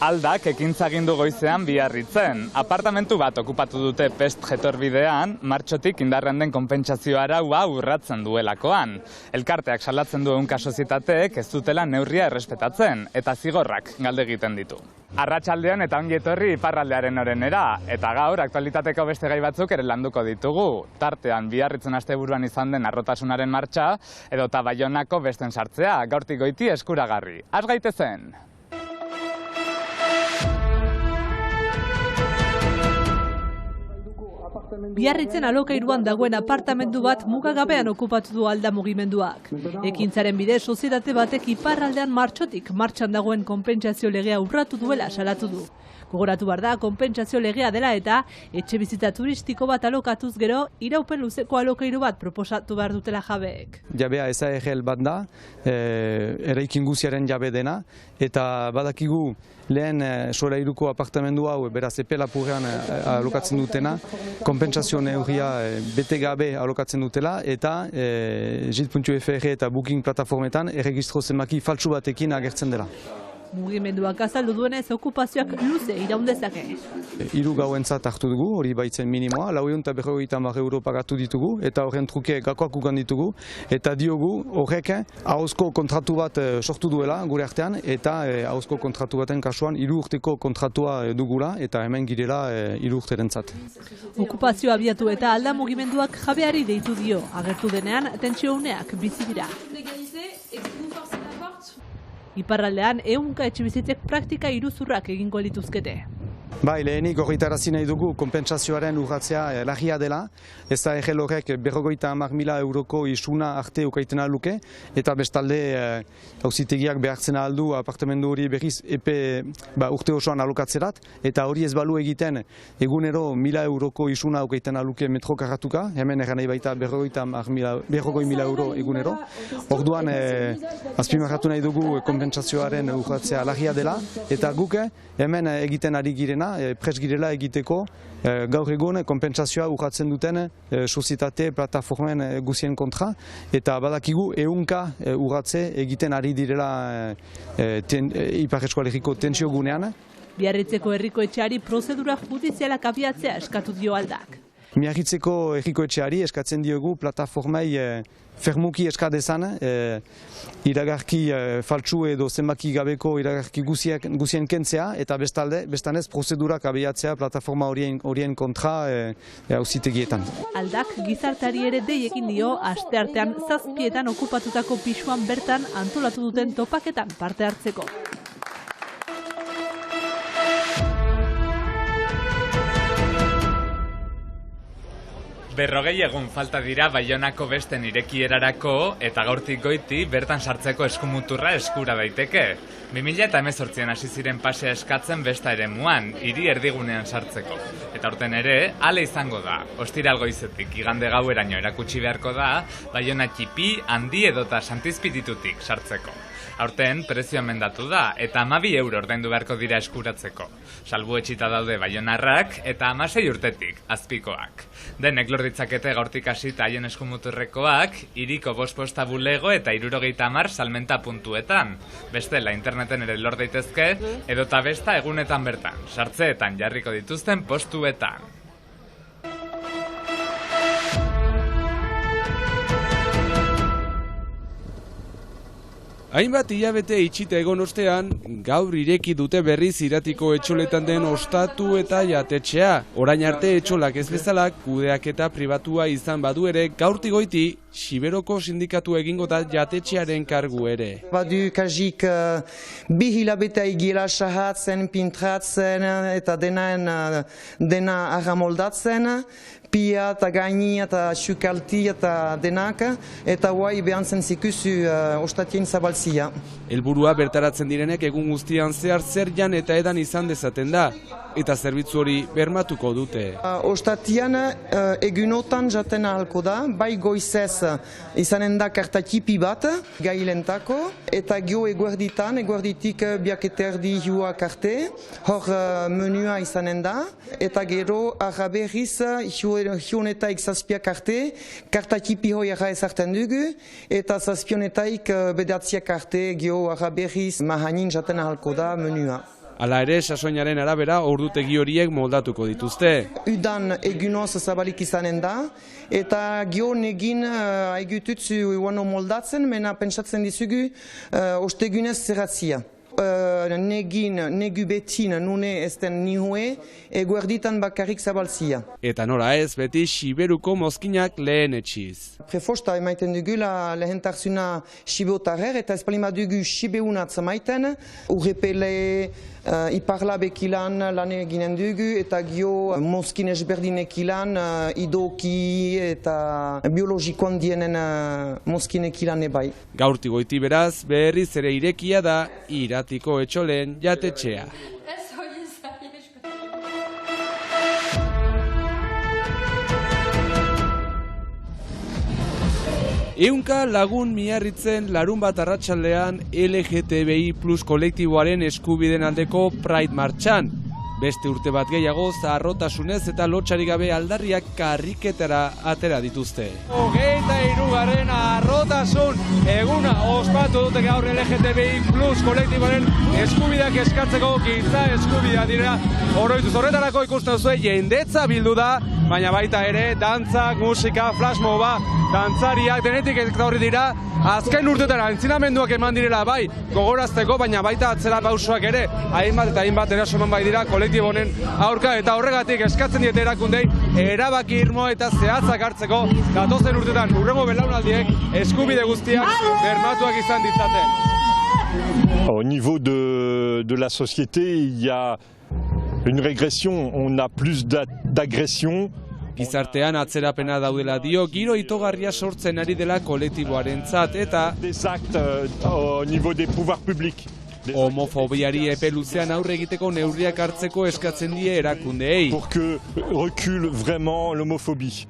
Aldak ekintzagindu goizean Biarritzen. Apartamentu bat okupatu dute Pest jetorbidean, martxotik indarrean den konpentsazio araua urratzen duelakoan. Elkarteak salatzen du ehunka sozietateek ez dutela neurria errespetatzen, eta zigorrak galde egiten ditu. Arratsaldean eta ongi etorri iparraldearen orenera, eta gaur aktualitateko beste gai batzuk ere landuko ditugu. Tartean Biarritzen asteburuan izan den harrotasunaren martxa, edota Baionako besten sartzea, gaurtik goiti eskuragarri. Has gaitezen! Biarritzen alokairuan dagoen apartamentu bat mugagabean okupatu du Alda mugimenduak. Ekintzaren bidez sozietate batek iparraldean martxotik martxan dagoen konpentsazio legea urratu duela salatu du. Gogoratu behar da, konpentsazio legea dela eta etxe bizitza turistiko bat alokatuz gero, iraupen luzeko alokairu bat proposatu behar dutela jabeek. Jabea SARL bat da, eraikin guziaren jabe dena, eta badakigu lehen solairuko apartamendu hau beraz epe lapurrean alokatzen dutena, konpentsazio neurria bete gabe alokatzen dutela, eta JIT.fr eta Booking plataformetan erregistro zenbaki faltsu batekin agertzen dela. Mugimenduak azaldu duenez okupazioak luze iraundezake. 3 gauentzat hartu dugu, hori baitzen minimoa, 450 euro pagatu ditugu, eta horren truke gakoak ukan ditugu, eta diogu horrek ahozko kontratu bat sortu duela gure artean, eta ahozko kontratu baten kasuan 3 urteko kontratua dugula, eta hemen girela 3 urterentzat. Okupazioa abiatu eta Alda mugimenduak jabeari deitu dio, agertu denean tentsio uneak bizi dira. Iparraldean ehunka etxebizitzek praktika iruzurrak egingo lituzkete. Bai, lehenik horretarazi nahi dugu konpentsazioaren urratzea larria dela. SARL horrek 50.000 euroko isuna arte ukaiten luke, eta bestalde auzitegiak behartzen aldu apartamendu hori berriz epe urte osoan alokatzerat, eta hori ez balu egiten egunero 1.000 euroko isuna ukaiten luke metro karratuka, hemen erran nahi baita 50.000 euro egunero. Orduan azpimarratu nahi dugu konpentsazioaren urratzea larria dela, eta guk hemen egiten ari girena, prest girela egiteko gaur egun konpentsazioa urratzen duten sozietate plataformen guzien kontra, eta badakigu ehunka urratze egiten ari direla Ipar Eskualerriko tentsio gunean. Biarritzeko herriko etxeari prozedura judizialak abiatzea eskatu dio Aldak. Biarritzeko herriko etxeari eskatzen diogu plataformei fermuki eska dezan, iragarki faltsu edo zenbaki gabeko iragarki guzien kentzea, eta bestanez prozedurak abiatzea plataforma horien kontra auzitegietan. Aldak gizarteari ere deiekin dio asteartean 7etan okupatutako pisuan bertan antolatu duten topaketan parte hartzeko. Berrogei egun falta dira Baionako besten irekierarako eta gaurtik goiti bertan sartzeko eskumuturra eskura daiteke. 2018an hasi ziren pasea eskatzen besta eremuan, hiri erdigunean sartzeko. Eta aurten ere, hala izango da. Ostiral goizetik igande gaueraino erakutsi beharko da, Baiona txipi, handi edota Santizpiritutik sartzeko. Aurten prezioa mendatu da, eta 12 euro ordaindu beharko dira eskuratzeko. Salbuetsita daude baionarrak eta 16 urtetik, azpikoak. Denek lor ditzakete gaurtik hasita haien eskumuturrekoak, hiriko 5 posta bulego eta 70 salmenta puntuetan. Bestela interneten ere lor daitezke, edota besta egunetan bertan, sartzeetan jarriko dituzten postuetan. Hainbat hilabete itxita egon ostean, gaur ireki dute berriz iratiko etxoletan den ostatu eta jatetxea. Orain arte etxolak ez bezalak, kudeaketa pribatua izan badu ere, gaurtik goiti, Siberoko sindikatu egingo da jatetxearen kargu ere. Badu kajik 2 hilabete egiela sahatzen, pintratzen eta dena arramoldatzen, pia eta gaini eta sukalti eta denak, eta guai behantzen zikuzu ostatien zabaltzia. Helburua bertaratzen direnek egun guztian zehar zer jan eta edan izan dezaten da, eta zerbitzu hori bermatuko dute. Ostatian egunotan jaten ahalko da, bai goizez izanen da kartatipi bat, gailentako, eta gio eguerditik biaketerdi hiuak arte, hor menua izanen da, eta gero araberriz hiunetaik zazpiak arte, kartatipi hoiara ezartzen dugu, eta zazpionetaik bedatziak arte gio araberriz mahanin jaten ahalko da menua. Hala ere, sasoinaren arabera ordutegi horiek moldatuko dituzte. Udan egunoz zabalik izanen da, eta gio negin haigututzu moldatzen, mena pentsatzen dizugu ostegunez zerratzia. Negu betin nune ezten nihue, eguerditan bakarrik zabaltzia. Eta nola ez, beti Siberuko mozkinak lehen etxiz. Prefosta emaiten dugula lehentarsuna sibotarer, eta espalima dugu sibeunatz maiten, urrepele iparlabekilan lan eginen dugu, eta gio mozkin ezberdinekilan idoki eta biologikoan dienen mozkinekilan ebai. Gaurti goiti beraz, berriz ere irekia da Iratiko etxolen jatetxea. Ehunka lagun Miarritzen larunbat arratsaldean LGTBI+ kolektiboaren eskubideen aldeko Pride martxan. Beste urte bat gehiago zaharrotasunez eta lotsarik gabe aldarriak karriketara atera dituzte. 23. harrotasun eguna ospatu dute gaur LGTBI+ kolektiboaren eskubideak eskatzeko giza eskubidea dira. Oroituz horretarako ikusten duzue jendetza bildu da, baina baita ere dantzak, musika, flashmoba, dantzariak denetik etorri dira. Azken urtetan antzinamenduak eman direla bai gogorazteko, baina baita atzera pausoak ere hainbat eta hainbat eraso eman bai dira kolektibo honen aurka, eta horregatik eskatzen diete erakundei erabaki irmo eta zehatzak hartzeko datozen urtetan hurrengo belaunaldiek eskubide guztiak bermatuak izan ditzaten. Au niveau de la société, il y a une régression, on a plus d'agression. Gizartean atzerapena daudela dio, giro itogarria sortzen ari dela kolektiboarentzat eta des actes au niveau des pouvoirs publics. Homofobiari epe luzean aurre egiteko neurriak hartzeko eskatzen die erakundeei. Pour que recule vraiment l'homophobie.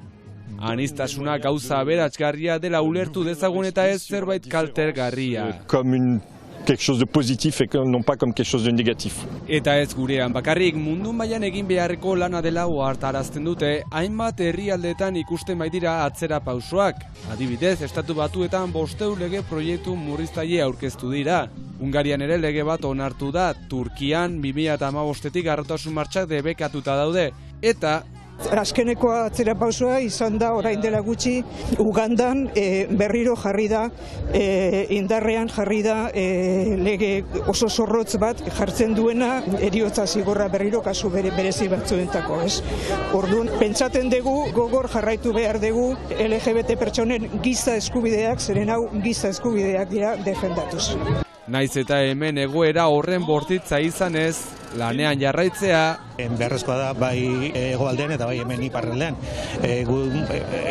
Aniztasuna gauza aberatsgarria dela ulertu dezagun eta ez zerbait kaltergarria. Comme quelque chose de positif et non pas comme quelque chose de négatif. Eta ez gurean bakarrik, mundu mailan egin beharreko lana dela ohartarazten dute, hainbat herrialdeetan ikusten baitira atzera pausoak. Adibidez, Estatu Batuetan 500 lege proiektu murriztaile aurkeztu dira. Hungarian ere lege bat onartu da, Turkian 2015-tik harrotasun martxak debekatuta daude, eta azkeneko atzera pausoa izan da orain dela gutxi Ugandan berriro jarri da, indarrean jarri da lege oso zorrotz bat jartzen duena heriotza zigorra berriro kasu berezi batzuentako, ez? Orduan, pentsaten dugu gogor jarraitu behar dugu LGBT pertsonen giza eskubideak, zeren hau giza eskubideak dira defendatuz. Naiz eta hemen egoera horren bortitza izanez, lanean jarraitzea. Beharrezkoa da bai hegoaldean eta bai hemen iparraldean.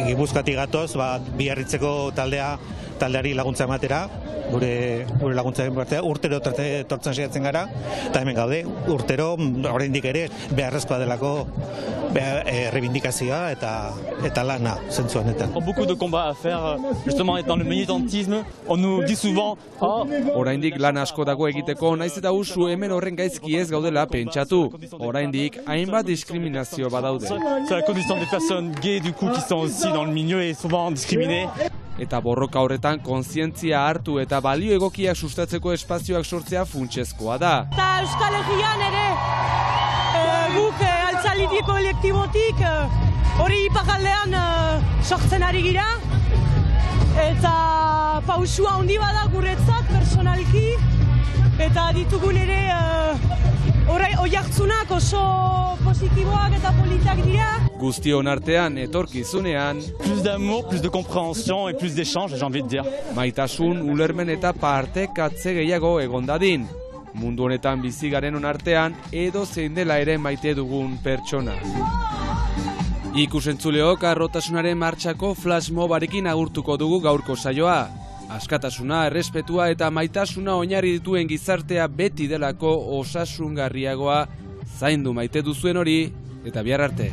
Gipuzkoatik gatoz, Biarritzeko taldeari laguntza ematera, gure laguntza ematera, urtero tortzen saiatzen gara, eta hemen gaude, urtero oraindik ere beharrezkoa delako reivindikazioa eta lana zentzu honetan. Beaucoup de combats à faire, justement dans le militantisme, on nous dit souvent oraindik lan asko dago egiteko, naiz eta usu hemen horren gaizki ez gaudela pentsatu. Oraindik hainbat diskriminazio badaude. C'est la condition des personnes gays du coup qui sont aussi dans le milieu et souvent discriminées. Eta borroka horretan kontzientzia hartu eta balio egokiak sustatzeko espazioak sortzea funtsezkoa da. Eta Euskal Herrian ere guk altzaldi kolektibotik hori iparraldean sortzen ari gira, eta pausua handi bada guretzat personalki, eta ditugun ere oihartzunak oso positiboak eta politak dira. Guztion artean etorkizunean plus d'amour, plus de compréhension et plus d'échange, j'ai envie de dire. Maitasun, ulermen eta partekatze gehiago egon dadin. Mundu honetan bizi garenon artean edo zein dela ere maite dugun pertsona. Ikusentzuleok harrotasunaren martxako flashmobarekin agurtuko dugu gaurko saioa. Askatasuna, errespetua eta maitasuna oinarri dituen gizartea beti delako osasungarriagoa zaindu maite duzuen hori eta bihar arte.